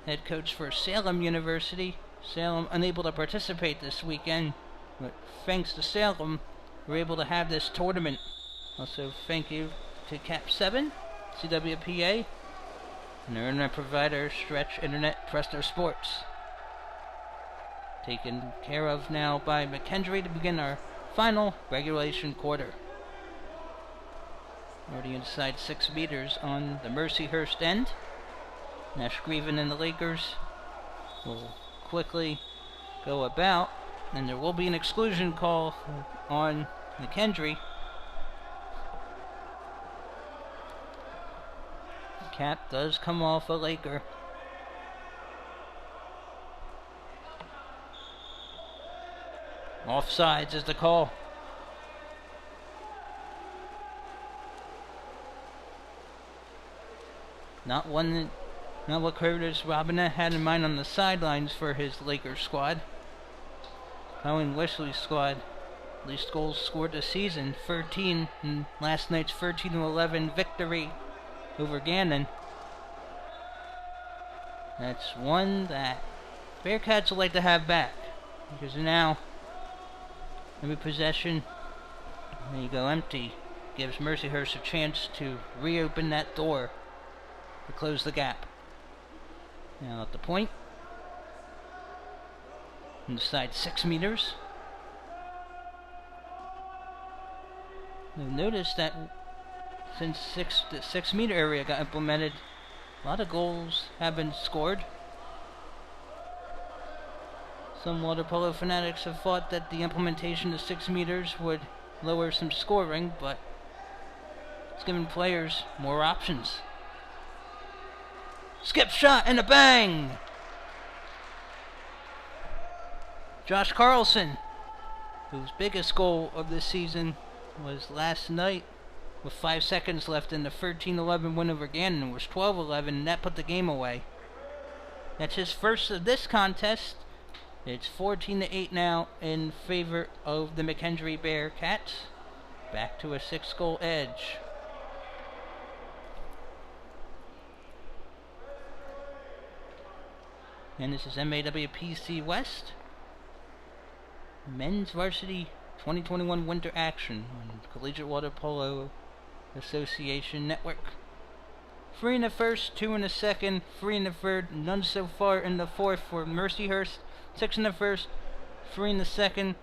Head coach for Salem University. Salem unable to participate this weekend, but thanks to Salem, we're able to have this tournament. Also, thank you to Cap 7, CWPA, and their internet provider, Stretch Internet Presto Sports. Taken care of now by McKendree to begin our final regulation quarter. Already inside 6 meters on the Mercyhurst end. Nash Grieven and the Lakers will quickly go about, and there will be an exclusion call on McKendree. Cap does come off a Laker. Offsides is the call. Not what Curtis Robinette had in mind on the sidelines for his Lakers squad. Colin Wesley's squad, least goals scored this season, 13 in last night's 13-11 victory over Gannon. That's one that Bearcats would like to have back, because now every possession they go empty gives Mercyhurst a chance to reopen that door to close the gap. Now at the point, inside 6 meters. You'll notice that since the 6 meter area got implemented, a lot of goals have been scored. Some water polo fanatics have thought that the implementation of 6 meters would lower some scoring, but it's given players more options. Skip shot and a bang! Josh Carlson, whose biggest goal of this season was last night with 5 seconds left in the 13-11 win over Gannon. It was 12-11, and that put the game away. That's his first of this contest. It's 14-8 now in favor of the McKendree Bearcats. Back to a 6-goal edge. And this is MAWPC West. Men's Varsity 2021 Winter Action on Collegiate Water Polo Association Network. 3 in the first, 2 in the second, 3 in the third, none so far in the fourth for Mercyhurst. 6 in the first, 3 in the second,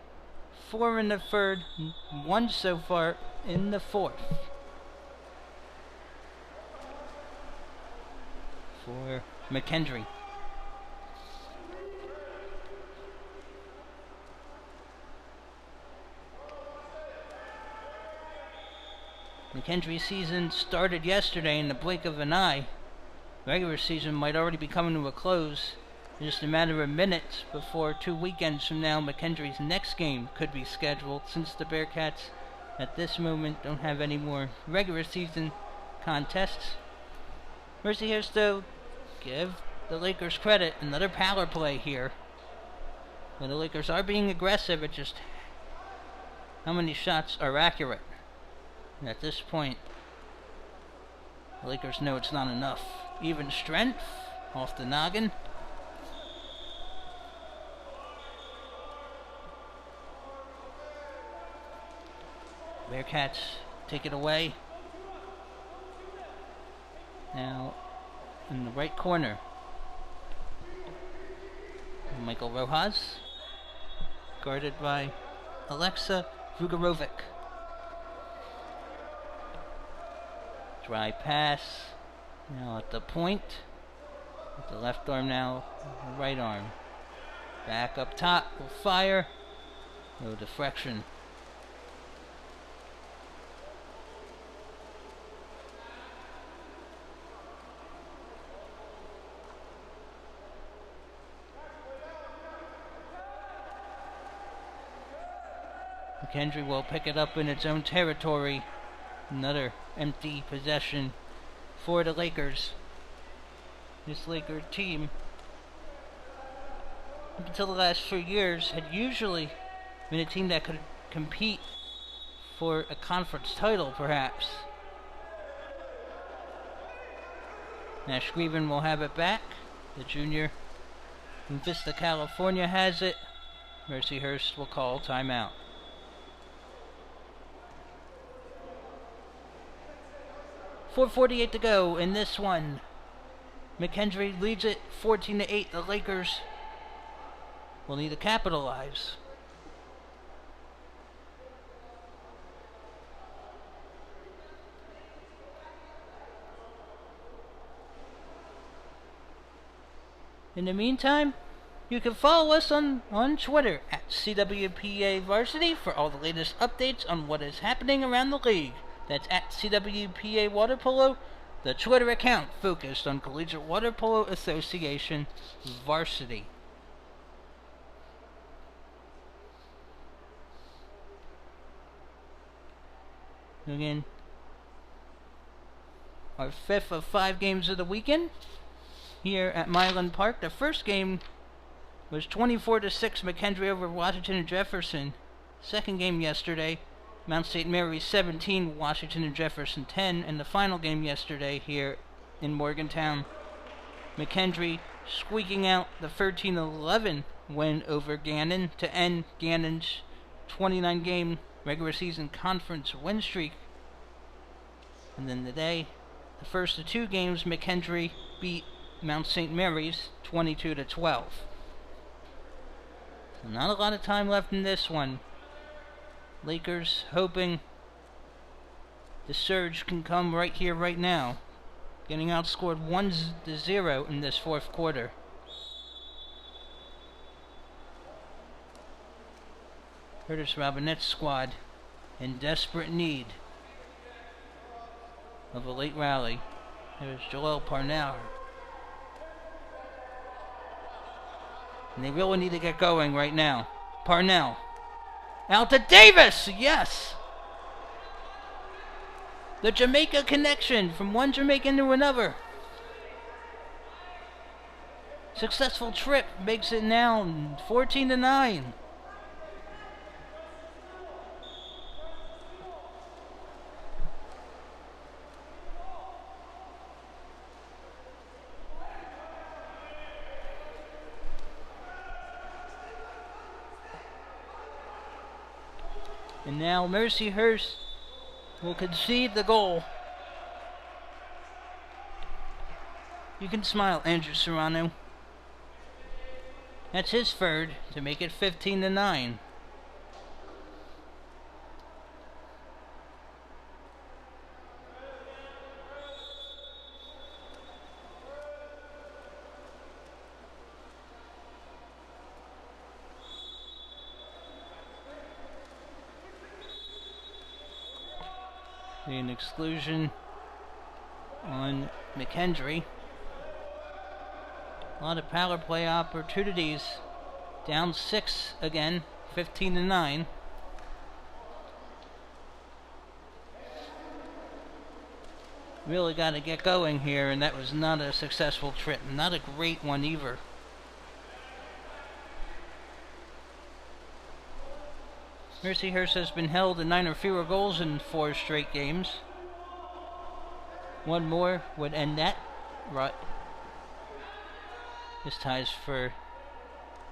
4 in the third, 1 so far in the fourth. For McKendree. McKendree season started yesterday in the blink of an eye. Regular season might already be coming to a close. In just a matter of minutes before 2 weekends from now, McKendree's next game could be scheduled, since the Bearcats at this moment don't have any more regular season contests. Mercyhurst, though, give the Lakers credit. Another power play here. But the Lakers are being aggressive at just how many shots are accurate. And at this point, the Lakers know it's not enough. Even strength off the noggin. Bearcats take it away. Now, in the right corner, Michael Rojas, guarded by Alexa Vugarovic. Dry pass, now at the point, with the left arm now, the right arm. Back up top, will fire, no deflection. McKendree will pick it up in its own territory. Another empty possession for the Lakers. This Laker team, up until the last 3 years, had usually been a team that could compete for a conference title, perhaps. Nash Grieven will have it back. The junior from Vista, California has it. Mercyhurst will call timeout. .448 to go in this one. McKendree leads it 14-8. The Lakers will need to capitalize. In the meantime, you can follow us on Twitter at CWPA Varsity for all the latest updates on what is happening around the league. That's at CWPA Water Polo, the Twitter account focused on Collegiate Water Polo Association Varsity. Again, our 5th of 5 games of the weekend here at Mylan Park. The first game was 24-6 McKendree over Washington and Jefferson. Second game yesterday, Mount St. Mary's 17, Washington and Jefferson 10, and the final game yesterday here in Morgantown, McKendree squeaking out the 13-11 win over Gannon to end Gannon's 29-game regular season conference win streak. And then today, the first of 2 games, McKendree beat Mount St. Mary's 22-12. So not a lot of time left in this one. Lakers hoping the surge can come right here, right now. Getting outscored 1-0 in this fourth quarter. Curtis Robinette's squad in desperate need of a late rally. There's Joel Parnell. And they really need to get going right now. Parnell. Out to Davis! Yes! The Jamaica connection from one Jamaican to another. Successful trip makes it now 14-9. And now Mercyhurst will concede the goal. You can smile, Andrew Serrano. That's his third to make it 15-9. An exclusion on McKendree. A lot of power play opportunities. Down 6 again, 15-9. Really got to get going here, and that was not a successful trip. Not a great one either. Mercyhurst has been held to 9 or fewer goals in 4 straight games. One more would end that. Right. This ties for...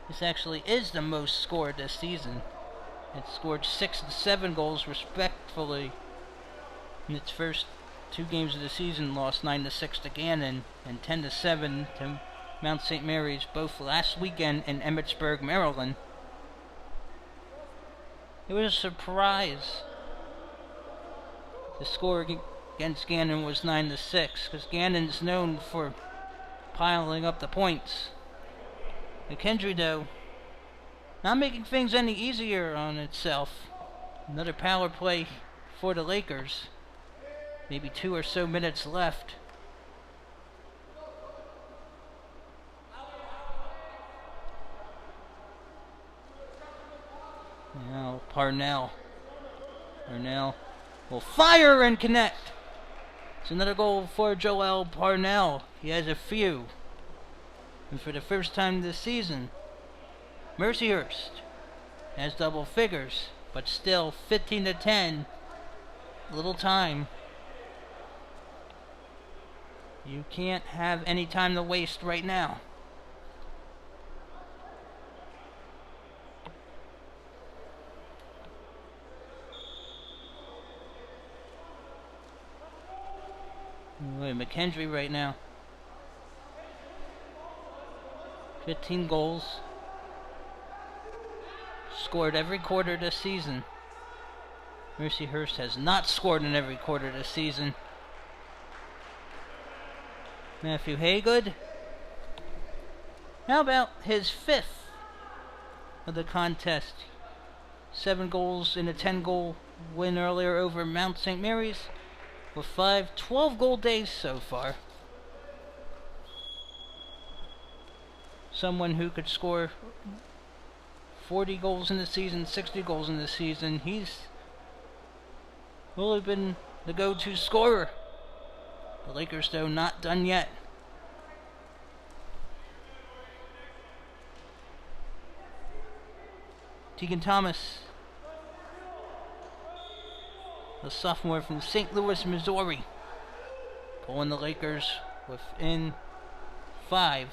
This actually is the most scored this season. It scored 6 and 7 goals respectively in its first 2 games of the season. Lost 9-6 to Gannon and 10-7 to Mount St. Mary's, both last weekend in Emmitsburg, Maryland. It was a surprise. The score against Gannon was 9-6, because Gannon's known for piling up the points. McKendree, though, not making things any easier on itself. Another power play for the Lakers. Maybe 2 or so minutes left. Now Parnell will fire and connect. It's another goal for Joel Parnell. He has a few. And for the first time this season, Mercyhurst has double figures, but still 15-10. Little time. You can't have any time to waste right now. McKendree right now. 15 goals. Scored every quarter this season. Mercyhurst has not scored in every quarter this season. Matthew Haygood. How about his 5th of the contest? 7 goals in a 10-goal win earlier over Mount St. Mary's. With 12 goal days so far. Someone who could score 40 goals in the season, 60 goals in the season. He's really been the go-to scorer. The Lakers, though, not done yet. Tegan Thomas, the sophomore from St. Louis, Missouri, pulling the Lakers within 5.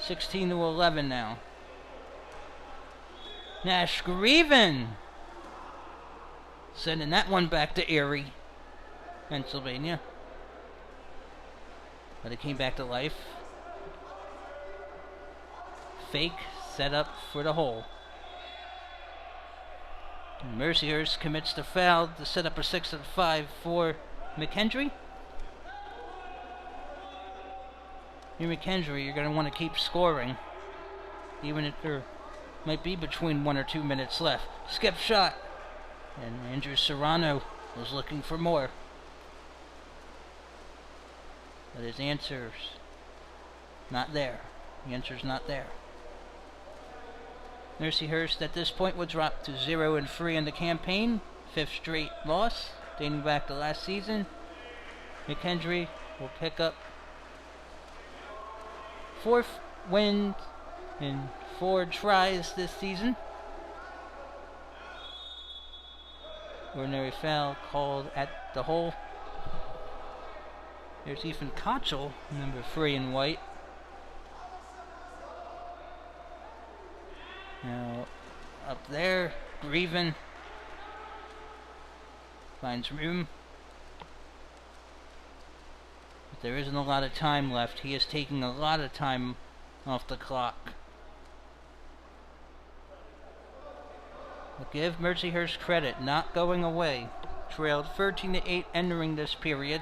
16-11 now. Nash Grieven sending that one back to Erie, Pennsylvania. But it came back to life. Fake set up for the hole. And Mercyhurst commits the foul to set up a 6-5 for McKendree. You're McKendree, you're going to want to keep scoring, even if there might be between 1 or 2 minutes left. Skip shot, and Andrew Serrano was looking for more, but his answer's not there. The answer's not there. Mercyhurst at this point would drop to 0-3 in the campaign, 5th straight loss dating back to last season. McKendree will pick up 4th win in 4 tries this season. Ordinary foul called at the hole. There's Ethan Kochel, number 3 in white. Now, up there, Grieven Finds room. But there isn't a lot of time left. He is taking a lot of time off the clock. But give Mercyhurst credit, not going away. Trailed 13-8 entering this period.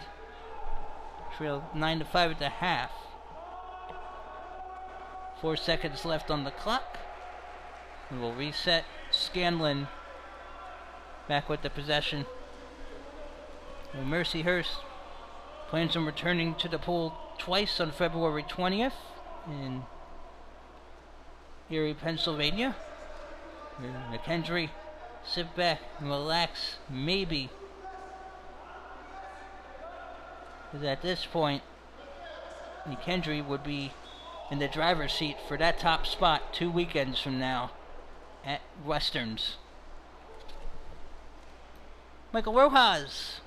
Trailed 9-5 at the half. 4 seconds left on the clock. And we'll reset. Scanlon back with the possession. And Mercyhurst plans on returning to the pool twice on February 20th in Erie, Pennsylvania. McKendree, sit back and relax, maybe. Because at this point, McKendree would be in the driver's seat for that top spot 2 weekends from now at Westerns. Michael Rojas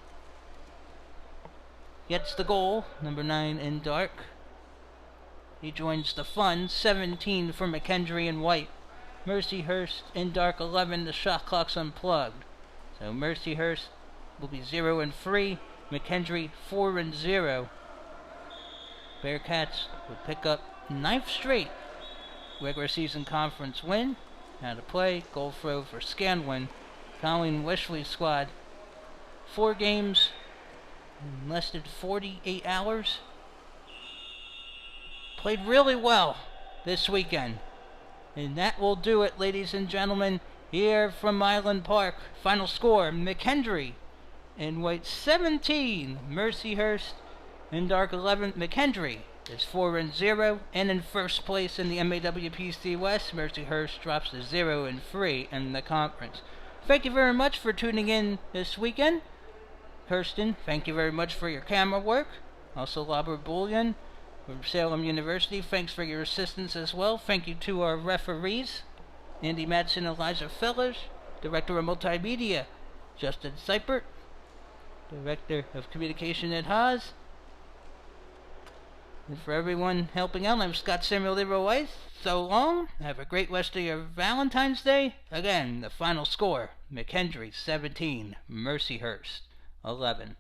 gets the goal, number 9 in dark. He joins the fun, 17 for McKendree in white. Mercyhurst in dark 11, the shot clock's unplugged. So Mercyhurst will be 0-3, McKendree 4-0. Bearcats will pick up 9th straight regular season conference win. Now to play, goal throw for Scanlon. Colleen Wishley's squad. 4 games in less than 48 hours. Played really well this weekend. And that will do it, ladies and gentlemen, here from Mylan Park. Final score, McKendree in white 17, Mercyhurst in dark 11. McKendree is 4-0 and in first place in the MAWPC West. Mercyhurst drops to 0-3 in the conference. Thank you very much for tuning in this weekend. Kirsten, thank you very much for your camera work. Also, Robert Bullion from Salem University, thanks for your assistance as well. Thank you to our referees, Andy Madsen and Eliza Fellers, Director of Multimedia, Justin Seipert, Director of Communication at Haas. And for everyone helping out, I'm Scott Samuel Leroy. So long. Have a great rest of your Valentine's Day. Again, the final score, McKendree 17, Mercyhurst 11.